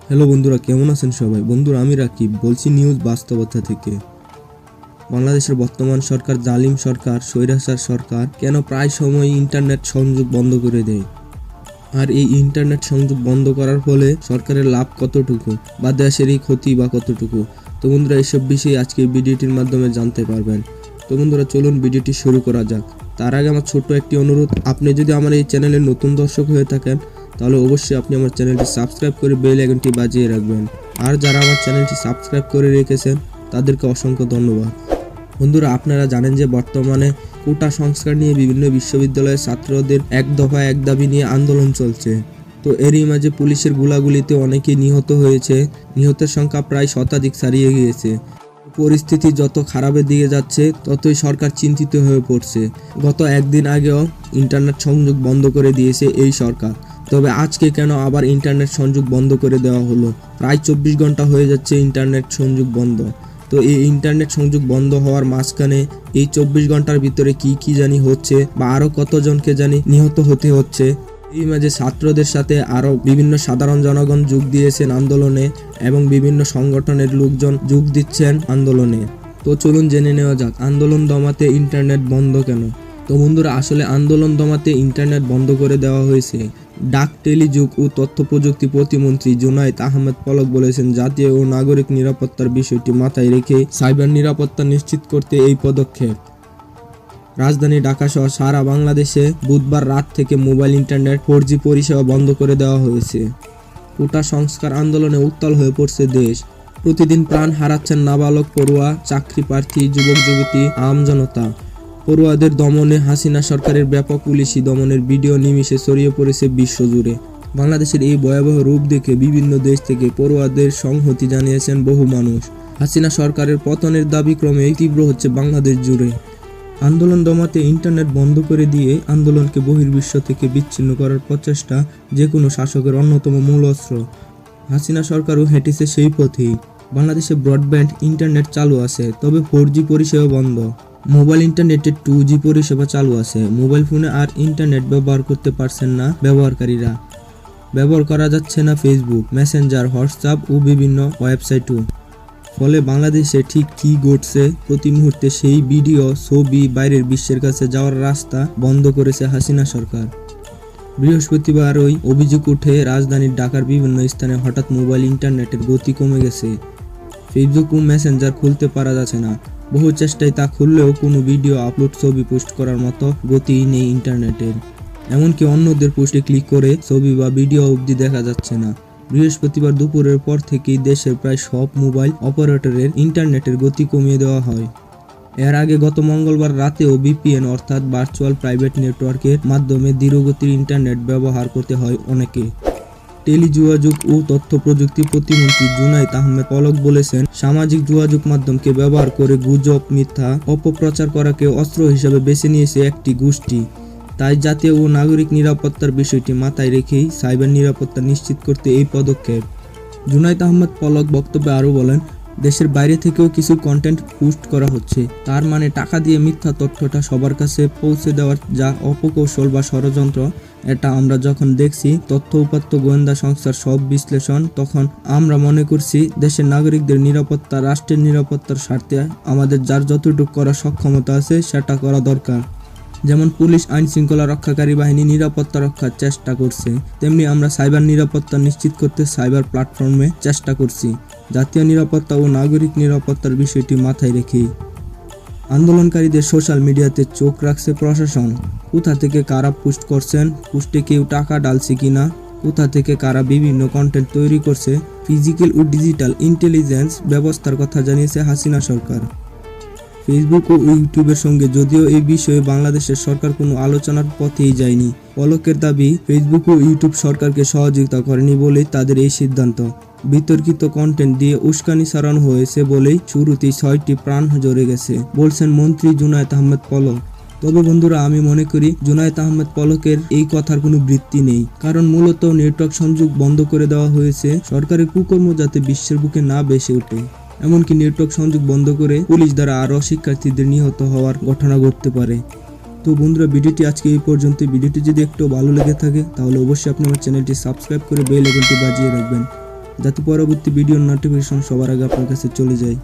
Hello বন্ধুরা, কেমন আছেন সবাই? বন্ধুরা, আমি রাকিব বলছি নিউজ বাস্তবতা থেকে। বাংলাদেশের বর্তমান সরকার জালিম সরকার, স্বৈরাচার সরকার কেন প্রায় সময় ইন্টারনেট সংযোগ বন্ধ করে দেয়, আর এই ইন্টারনেট সংযোগ বন্ধ করার ফলে সরকারের লাভ কতটুকু বা দেশেরই ক্ষতি বা কতটুকু। তো বন্ধুরা, এইসব বিষয়ে আজকে ভিডিওটির মাধ্যমে জানতে পারবেন। তো বন্ধুরা, চলুন ভিডিওটি শুরু করা যাক। তার আগে আমার ছোট্ট একটি অনুরোধ, আপনি যদি আমার এই চ্যানেলের নতুন দর্শক হয়ে থাকেন তাহলে অবশ্যই আপনি আমার চ্যানেলটি সাবস্ক্রাইব করে বেল আইকনটি বাজিয়ে রাখবেন। আর যারা আমার চ্যানেলটি সাবস্ক্রাইব করে রেখেছেন তাদেরকে অসংখ্য ধন্যবাদ। বন্ধুরা, আপনারা জানেন যে বর্তমানে কোটা সংস্কার নিয়ে বিভিন্ন বিশ্ববিদ্যালয়ের ছাত্রদের এক দফা এক দাবি নিয়ে আন্দোলন চলছে। তো এরই মাঝে পুলিশের গুলাগুলিতে অনেকেই নিহত হয়েছে, নিহতের সংখ্যা প্রায় শতাধিক ছাড়িয়ে গিয়েছে। পরিস্থিতি যত খারাপের দিকে যাচ্ছে ততই সরকার চিন্তিত হয়ে পড়ছে। গত একদিন আগেও ইন্টারনেট সংযোগ বন্ধ করে দিয়েছে এই সরকার, তবে আজকে কেন আবার ইন্টারনেট সংযোগ বন্ধ করে দেওয়া হলো? প্রায় 24 ঘন্টা হয়ে যাচ্ছে ইন্টারনেট সংযোগ বন্ধ। তো এই ইন্টারনেট সংযোগ বন্ধ হওয়ার মাঝখানে এই 24 ঘন্টার ভিতরে কি জানি হচ্ছে, বা আরো কতজনকে জানি নিহত হতে হচ্ছে। এই মাঝে ছাত্রদের সাথে আরো বিভিন্ন সাধারণ জনগণ যোগ দিয়েছেন আন্দোলনে, এবং বিভিন্ন সংগঠনের লোকজন যোগ দিচ্ছেন আন্দোলনে। তো চলুন জেনে নেওয়া যাক আন্দোলন দমাতে ইন্টারনেট বন্ধ কেন। তো বন্ধুরা, আসলে আন্দোলন দমাতে ইন্টারনেট বন্ধ করে দেওয়া হয়েছে। ডাক, টেলিযোগ ও তথ্য প্রযুক্তি প্রতিমন্ত্রী জুনায়েদ আহমেদ পলক বলেছেন, জাতীয় ও নাগরিক নিরাপত্তার বিষয়টি মাথায় রেখে সাইবার নিরাপত্তা নিশ্চিত করতে এই পদক্ষেপ। রাজধানী ঢাকা সহ সারা বাংলাদেশে বুধবার রাত থেকে মোবাইল ইন্টারনেট 4G পরিষেবা বন্ধ করে দেওয়া হয়েছে। কোটা সংস্কার আন্দোলনে উত্তাল হয়ে পড়ছে দেশ। প্রতিদিন প্রাণ হারাচ্ছেন নাবালক পড়ুয়া, চাকরি প্রার্থী, যুবক যুবতী, আমজনতা। পড়ুয়াদের দমনে হাসিনা সরকারের ব্যাপক পুলিশি দমনের ভিডিও নিমিষে ছড়িয়ে পড়েছে বিশ্বজুড়ে। বাংলাদেশের এই ভয়াবহ রূপ দেখে বিভিন্ন দেশ থেকে পড়ুয়াদের সংহতি জানিয়েছেন বহু মানুষ। হাসিনা সরকারের পতনের দাবি ক্রমে তীব্র হচ্ছে বাংলাদেশ জুড়ে। আন্দোলন দমাতে ইন্টারনেট বন্ধ করে দিয়ে আন্দোলনকে বহির্বিশ্ব থেকে বিচ্ছিন্ন করার প্রচেষ্টা যে কোনো শাসকের অন্যতম মূল অস্ত্র। হাসিনা সরকারও হেঁটেছে সেই পথেই। বাংলাদেশে ব্রডব্যান্ড ইন্টারনেট চালু আছে, তবে 4G পরিষেবা বন্ধ। মোবাইল ইন্টারনেটে 2G পরিষেবা চালু আছে। মোবাইল ফোনে আর ইন্টারনেট ব্যবহার করতে পারছেন না ব্যবহারকারীরা। ব্যবহার করা যাচ্ছে না ফেসবুক, মেসেঞ্জার, হোয়াটসঅ্যাপ ও বিভিন্ন ওয়েবসাইটও। ফলে বাংলাদেশে ঠিক কী ঘটছে প্রতি মুহূর্তে সেই ভিডিও, ছবি বাইরের বিশ্বের কাছে যাওয়ার রাস্তা বন্ধ করেছে হাসিনা সরকার। বৃহস্পতিবার ওই অভিযোগ উঠে রাজধানীর ঢাকার বিভিন্ন স্থানে হঠাৎ মোবাইল ইন্টারনেটের গতি কমে গেছে। ফেসবুক ও মেসেঞ্জার খুলতে পারা যাচ্ছে না। বহু চেষ্টায় তা খুললেও কোনো ভিডিও আপলোড, ছবি পোস্ট করার মতো গতি নেই ইন্টারনেটের। এমনকি অন্যদের পোস্টে ক্লিক করে ছবি বা ভিডিও অবধি দেখা যাচ্ছে না। বৃহস্পতিবার দুপুরের পর থেকেই দেশের প্রায় সব মোবাইল অপারেটরের ইন্টারনেটের গতি কমিয়ে দেওয়া হয়। এর আগে গত মঙ্গলবার রাতেও VPN অর্থাৎ ভার্চুয়াল প্রাইভেট নেটওয়ার্কের মাধ্যমে ধীরগতির ইন্টারনেট ব্যবহার করতে হয় অনেকে। টেলিযোগাযোগ ও তথ্য প্রযুক্তি প্রতিমন্ত্রী জুনায়েদ আহমেদ পলক বলেছেন, সামাজিক যোগাযোগ মাধ্যমকে ব্যবহার করে গুজব, মিথ্যা অপপ্রচার করাকে অস্ত্র হিসেবে বেছে নিয়েছে একটি গোষ্ঠী। তাই জাতীয় ও নাগরিক নিরাপত্তার বিষয়টি মাথায় রেখেই সাইবার নিরাপত্তা নিশ্চিত করতে এই পদক্ষেপ। জুনায়েদ আহমেদ পলক বক্তব্যে আরও বলেন, দেশের বাইরে থেকেও কিছু কন্টেন্ট পোস্ট করা হচ্ছে। তার মানে টাকা দিয়ে মিথ্যা তথ্যটা সবার কাছে পৌঁছে দেওয়ার যা অপকৌশল বা ষড়যন্ত্র, এটা আমরা যখন দেখছি তথ্য উপাত্ত, গোয়েন্দা সংস্থার সব বিশ্লেষণ, তখন আমরা মনে করছি দেশের নাগরিকদের নিরাপত্তা, রাষ্ট্রের নিরাপত্তার স্বার্থে আমাদের যার যতটুকু করার সক্ষমতা আছে সেটা করা দরকার। যেমন পুলিশ, আইন শৃঙ্খলা রক্ষাকারী বাহিনী নিরাপত্তা রক্ষার চেষ্টা করছে, তেমনি আমরা সাইবার নিরাপত্তা নিশ্চিত করতে সাইবার প্ল্যাটফর্মে চেষ্টা করছি। জাতীয় নিরাপত্তা ও নাগরিক নিরাপত্তার বিষয়টি মাথায় রেখেই আন্দোলনকারীদের সোশ্যাল মিডিয়াতে চোখ রাখছে প্রশাসন। কোথা থেকে কারা পোস্ট করছেন, পোস্টে কেউ টাকা ডালছে কিনা, কোথা থেকে কারা বিভিন্ন কন্টেন্ট তৈরি করছে, ফিজিক্যাল ও ডিজিটাল ইন্টেলিজেন্স ব্যবস্থার কথা জানিয়েছে হাসিনা সরকার। ফেসবুক ও ইউটিউবের সঙ্গে যদিও এই বিষয়ে বাংলাদেশের সরকার কোনো আলোচনার পথেই যায়নি। পলকের দাবি, ফেসবুক ও ইউটিউব সরকারকে সহযোগিতা করেনি বলেই তাদের এই সিদ্ধান্ত। বিতর্কিত কন্টেন্ট দিয়ে উস্কানি ছড়ানো হয়েছে বলেই শুরুতেই 6টি প্রাণ ঝরে গেছে, বলছেন মন্ত্রী জুনায়েদ আহমেদ পলক। তবে বন্ধুরা, আমি মনে করি জুনায়েদ আহমেদ পলকের এই কথার কোনো ভিত্তি নেই, কারণ মূলত নেটওয়ার্ক সংযোগ বন্ধ করে দেওয়া হয়েছে সরকারের কুকর্ম যাতে বিশ্বের বুকে না ভেসে ওঠে। এমনকি নেটওয়ার্ক সংযোগ বন্ধ করে পুলিশ দ্বারা আরও শিক্ষার্থীদের নিহত হওয়ার ঘটনা ঘটতে পারে। তো বন্ধুরা, ভিডিওটি আজকে এই পর্যন্ত। ভিডিওটি যদি একটু ভালো লেগে থাকে তাহলে অবশ্যই আপনি আমার চ্যানেলটি সাবস্ক্রাইব করে বেল আইকনটি বাজিয়ে রাখবেন। যাতে পরবর্তী ভিডিওর নোটিফিকেশন সবার আগে আপনার কাছে চলে যায়।